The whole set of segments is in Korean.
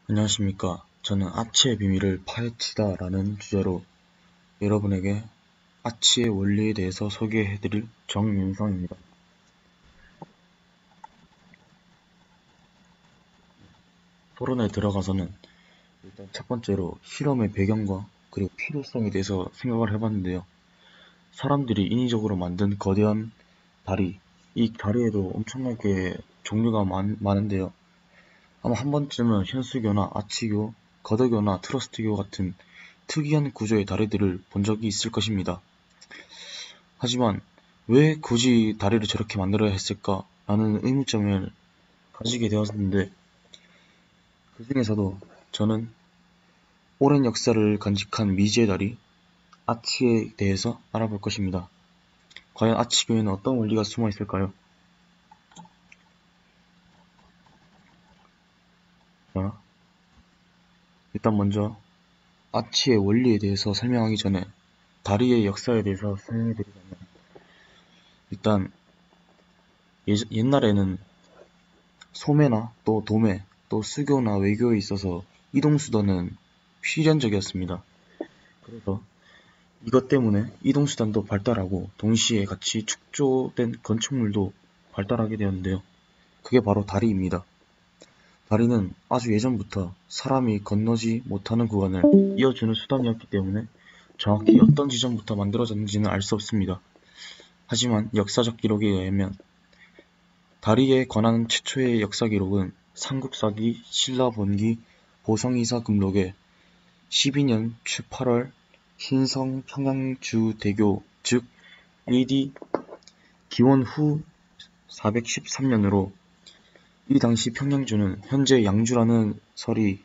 안녕하십니까. 저는 아치의 비밀을 파헤치다 라는 주제로 여러분에게 아치의 원리에 대해서 소개해드릴 정윤성입니다. 토론에 들어가서는 일단 첫 번째로 실험의 배경과 그리고 필요성에 대해서 생각을 해봤는데요. 사람들이 인위적으로 만든 거대한 다리, 이 다리에도 엄청나게 종류가 많은데요. 아마 한 번쯤은 현수교나 아치교, 거더교나 트러스트교 같은 특이한 구조의 다리들을 본 적이 있을 것입니다. 하지만 왜 굳이 다리를 저렇게 만들어야 했을까? 라는 의문점을 가지게 되었는데, 그 중에서도 저는 오랜 역사를 간직한 미지의 다리, 아치에 대해서 알아볼 것입니다. 과연 아치교에는 어떤 원리가 숨어 있을까요? 자, 일단 먼저 아치의 원리에 대해서 설명하기 전에 다리의 역사에 대해서 설명해 드리자면, 일단 옛날에는 소매나 또 도매, 또 수교나 외교에 있어서 이동수단은 필연적이었습니다. 그래서 이것 때문에 이동수단도 발달하고 동시에 같이 축조된 건축물도 발달하게 되었는데요. 그게 바로 다리입니다. 다리는 아주 예전부터 사람이 건너지 못하는 구간을 이어주는 수단이었기 때문에 정확히 어떤 지점부터 만들어졌는지는 알 수 없습니다. 하지만 역사적 기록에 의하면 다리에 관한 최초의 역사 기록은 삼국사기, 신라본기, 보성이사금록에 12년 추 8월 신성 평양주대교 즉 AD 기원 후 413년으로 이 당시 평양주는 현재 양주라는 설이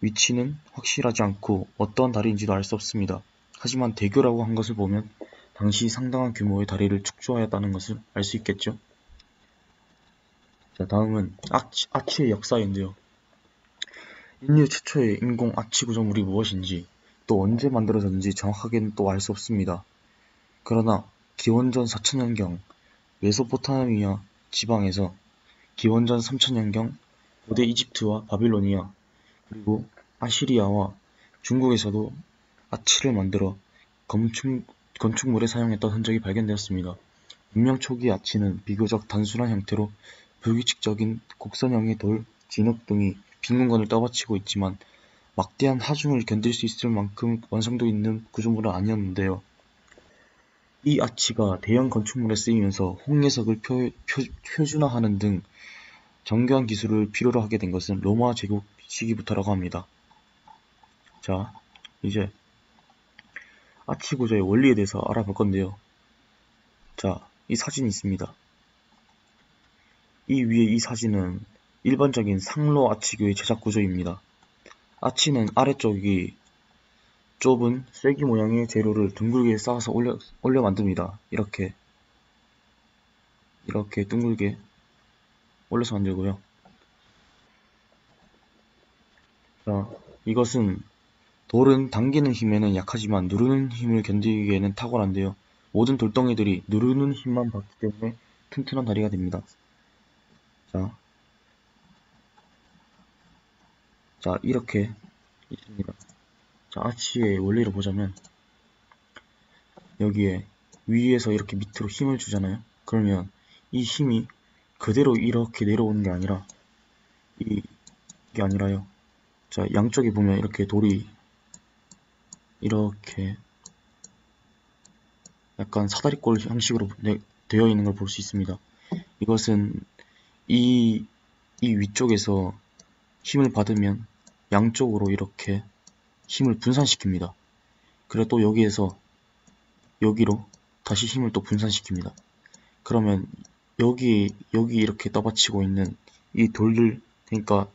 위치는 확실하지 않고 어떠한 다리인지도 알 수 없습니다. 하지만 대교라고 한 것을 보면 당시 상당한 규모의 다리를 축조하였다는 것을 알 수 있겠죠. 자, 다음은 아치의 역사인데요. 인류 최초의 인공 아치 구조물이 무엇인지 또 언제 만들어졌는지 정확하게는 또 알 수 없습니다. 그러나 기원전 4천년경 메소포타미아 지방에서 기원전 3000년경 고대 이집트와 바빌로니아 그리고 아시리아와 중국에서도 아치를 만들어 건축물에 사용했던 흔적이 발견되었습니다. 문명 초기 아치는 비교적 단순한 형태로 불규칙적인 곡선형의 돌, 진흙 등이 빈 공간을 떠받치고 있지만 막대한 하중을 견딜 수 있을 만큼 완성도 있는 구조물은 아니었는데요. 이 아치가 대형 건축물에 쓰이면서 홍해석을 표준화하는 등 정교한 기술을 필요로 하게 된 것은 로마 제국 시기부터라고 합니다. 자, 이제 아치 구조의 원리에 대해서 알아볼 건데요. 자, 이 사진이 있습니다. 이 위에 이 사진은 일반적인 상로 아치교의 제작 구조입니다. 아치는 아래쪽이 좁은 쐐기 모양의 재료를 둥글게 쌓아서 올려 만듭니다. 이렇게 둥글게 올려서 만들고요. 자, 이것은 돌은 당기는 힘에는 약하지만 누르는 힘을 견디기에는 탁월한데요. 모든 돌덩이들이 누르는 힘만 받기 때문에 튼튼한 다리가 됩니다. 자, 이렇게 있습니다. 자, 아치의 원리를 보자면 여기에 위에서 이렇게 밑으로 힘을 주잖아요. 그러면 이 힘이 그대로 이렇게 내려오는 게 아니라 이게 아니라요. 자, 양쪽에 보면 이렇게 돌이 이렇게 약간 사다리꼴 형식으로 되어 있는 걸 볼 수 있습니다. 이것은 이 위쪽에서 힘을 받으면 양쪽으로 이렇게 힘을 분산시킵니다. 그리고 또 여기에서 여기로 다시 힘을 또 분산시킵니다. 그러면 여기 이렇게 떠받치고 있는 이 돌들, 그러니까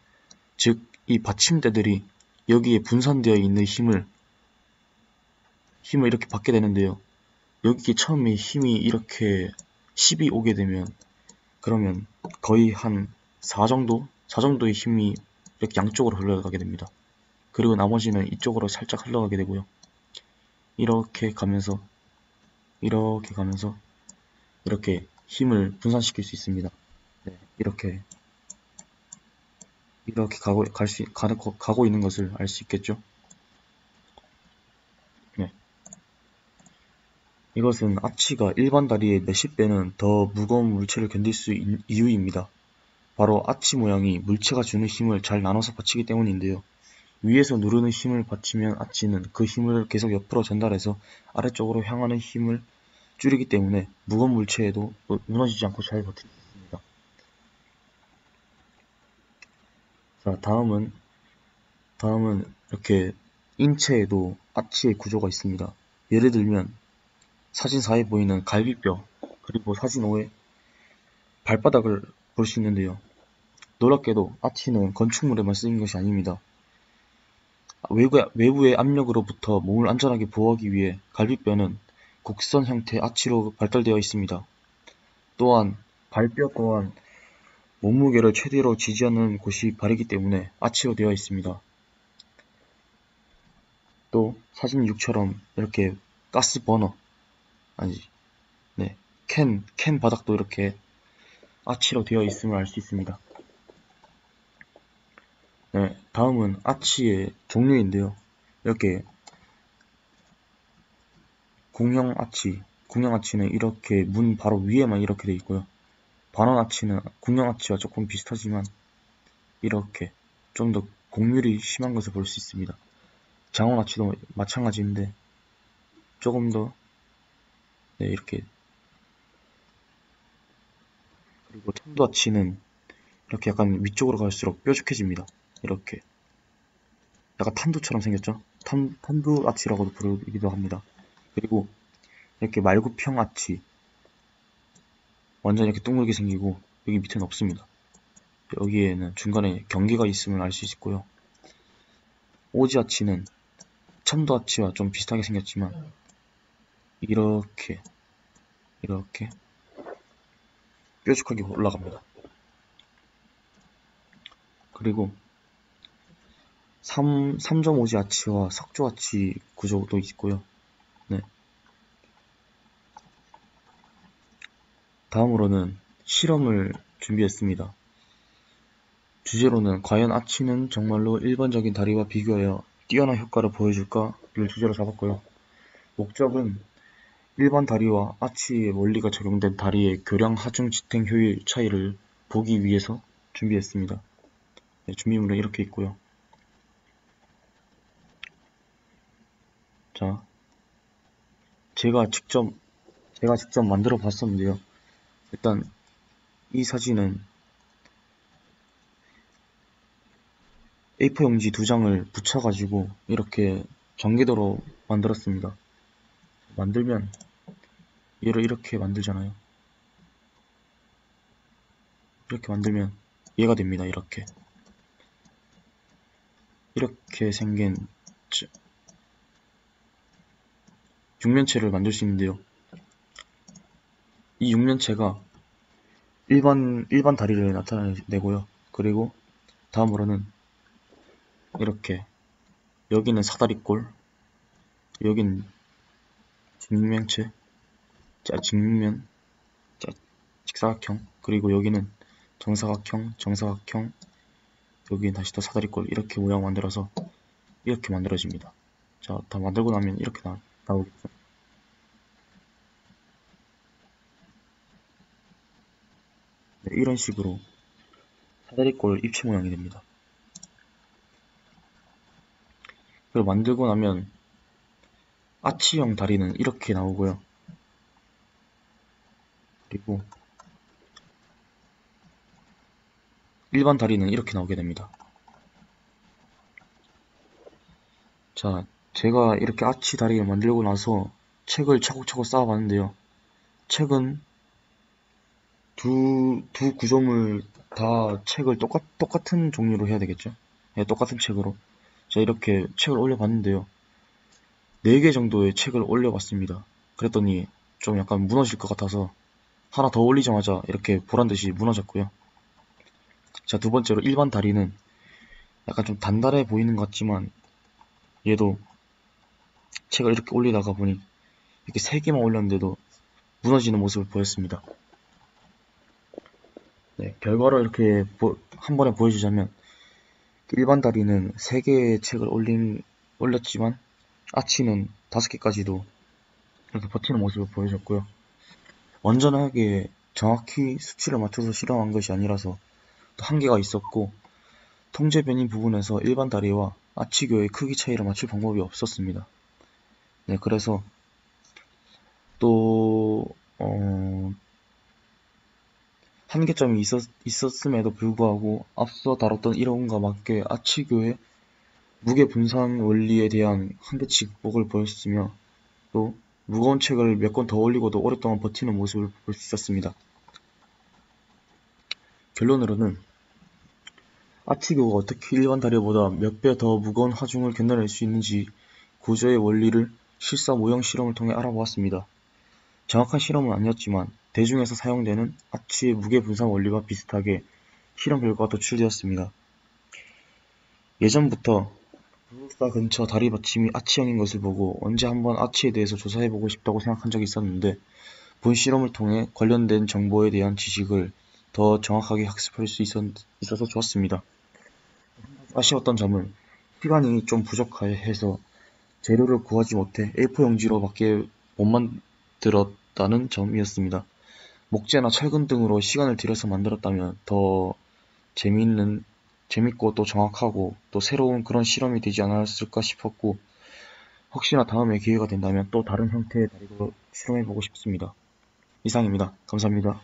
즉 이 받침대들이 여기에 분산되어 있는 힘을 이렇게 받게 되는데요. 여기에 처음에 힘이 이렇게 10이 오게 되면 그러면 거의 한 4 정도의 힘이 이렇게 양쪽으로 흘러가게 됩니다. 그리고 나머지는 이쪽으로 살짝 흘러가게 되고요. 이렇게 가면서 이렇게 힘을 분산시킬 수 있습니다. 네, 이렇게 이렇게 가고 있는 것을 알 수 있겠죠. 네. 이것은 아치가 일반 다리의 몇십 배는 더 무거운 물체를 견딜 수 있는 이유입니다. 바로 아치 모양이 물체가 주는 힘을 잘 나눠서 받치기 때문인데요. 위에서 누르는 힘을 받치면 아치는 그 힘을 계속 옆으로 전달해서 아래쪽으로 향하는 힘을 줄이기 때문에 무거운 물체에도 무너지지 않고 잘 버틸 수 있습니다. 자, 다음은 이렇게 인체에도 아치의 구조가 있습니다. 예를 들면 사진 4에 보이는 갈비뼈, 그리고 사진 5에 발바닥을 볼 수 있는데요. 놀랍게도 아치는 건축물에만 쓰인 것이 아닙니다. 외부의 압력으로부터 몸을 안전하게 보호하기 위해 갈비뼈는 곡선 형태의 아치로 발달되어 있습니다. 또한 발뼈 또한 몸무게를 최대로 지지하는 곳이 발이기 때문에 아치로 되어 있습니다. 또 사진 6처럼 이렇게 가스 버너, 아니지, 네, 캔 바닥도 이렇게 아치로 되어 있음을 알 수 있습니다. 네, 다음은 아치의 종류인데요. 이렇게 궁형 아치는 이렇게 문 바로 위에만 이렇게 돼 있고요. 반원 아치는 궁형 아치와 조금 비슷하지만 이렇게 좀 더 곡률이 심한 것을 볼 수 있습니다. 장원 아치도 마찬가지인데 조금 더 네, 이렇게. 그리고 탄도 아치는 이렇게 약간 위쪽으로 갈수록 뾰족해집니다. 이렇게 약간 탄두처럼 생겼죠? 탄두 아치라고도 부르기도 합니다. 그리고 이렇게 말굽형 아치, 완전 이렇게 둥글게 생기고 여기 밑에는 없습니다. 여기에는 중간에 경계가 있음을 알 수 있고요. 오지 아치는 참도 아치와 좀 비슷하게 생겼지만 이렇게 뾰족하게 올라갑니다. 그리고 3.5지 아치와 석조 아치 구조도 있고요. 네. 다음으로는 실험을 준비했습니다. 주제로는 과연 아치는 정말로 일반적인 다리와 비교하여 뛰어난 효과를 보여줄까를 주제로 잡았고요. 목적은 일반 다리와 아치의 원리가 적용된 다리의 교량 하중 지탱 효율 차이를 보기 위해서 준비했습니다. 네, 준비물은 이렇게 있고요. 자, 제가 직접 만들어 봤었는데요. 일단 이 사진은 A4 용지 2장을 붙여가지고 이렇게 전개도로 만들었습니다. 만들면 얘를 이렇게 만들잖아요. 이렇게 만들면 얘가 됩니다. 이렇게 생긴 육면체를 만들 수 있는데요. 이 육면체가 일반 다리를 나타내고요. 그리고 다음으로는 이렇게 여기는 사다리꼴, 여기는 직육면체, 직육면, 직사각형, 그리고 여기는 정사각형, 여기는 다시 또 사다리꼴, 이렇게 모양 만들어서 이렇게 만들어집니다. 자, 다 만들고 나면 이렇게 나오겠죠. 네, 이런 식으로 사다리꼴 입체 모양이 됩니다. 그걸 만들고 나면 아치형 다리는 이렇게 나오고요. 그리고 일반 다리는 이렇게 나오게 됩니다. 자, 제가 이렇게 아치 다리를 만들고 나서 책을 차곡차곡 쌓아봤는데요. 책은 두 구조물 다 책을 똑같은 종류로 해야 되겠죠? 네, 똑같은 책으로. 자, 이렇게 책을 올려봤는데요. 4개 정도의 책을 올려봤습니다. 그랬더니 좀 약간 무너질 것 같아서 하나 더 올리자마자 이렇게 보란듯이 무너졌고요. 자, 두 번째로 일반 다리는 약간 좀 단단해 보이는 것 같지만 얘도 책을 이렇게 올리다가 보니 이렇게 3개만 올렸는데도 무너지는 모습을 보였습니다. 네, 결과를 이렇게 한 번에 보여주자면 일반 다리는 3개의 책을 올렸지만 아치는 5개까지도 이렇게 버티는 모습을 보여줬고요. 완전하게 정확히 수치를 맞춰서 실험한 것이 아니라서 또 한계가 있었고, 통제 변이 부분에서 일반 다리와 아치교의 크기 차이를 맞출 방법이 없었습니다. 네, 그래서 또 한계점이 있었음에도 불구하고 앞서 다뤘던 이론과 맞게 아치교의 무게 분산 원리에 대한 한계치 극복을 보였으며, 또 무거운 책을 몇 권 더 올리고도 오랫동안 버티는 모습을 볼 수 있었습니다. 결론으로는 아치교가 어떻게 일반 다리보다 몇 배 더 무거운 하중을 견뎌낼 수 있는지 구조의 원리를 실사 모형 실험을 통해 알아보았습니다. 정확한 실험은 아니었지만 대중에서 사용되는 아치의 무게 분산 원리와 비슷하게 실험 결과가 도출되었습니다. 예전부터 부부싸 근처 다리 받침이 아치형인 것을 보고 언제 한번 아치에 대해서 조사해보고 싶다고 생각한 적이 있었는데, 본 실험을 통해 관련된 정보에 대한 지식을 더 정확하게 학습할 수 있어서 좋았습니다. 아쉬웠던 점은 시간이 좀 부족해서 재료를 구하지 못해 A4 용지로 밖에 못 만들었다는 점이었습니다. 목재나 철근 등으로 시간을 들여서 만들었다면 더 재밌고 또 정확하고 또 새로운 그런 실험이 되지 않았을까 싶었고, 혹시나 다음에 기회가 된다면 또 다른 형태의 다리로 실험해보고 싶습니다. 이상입니다. 감사합니다.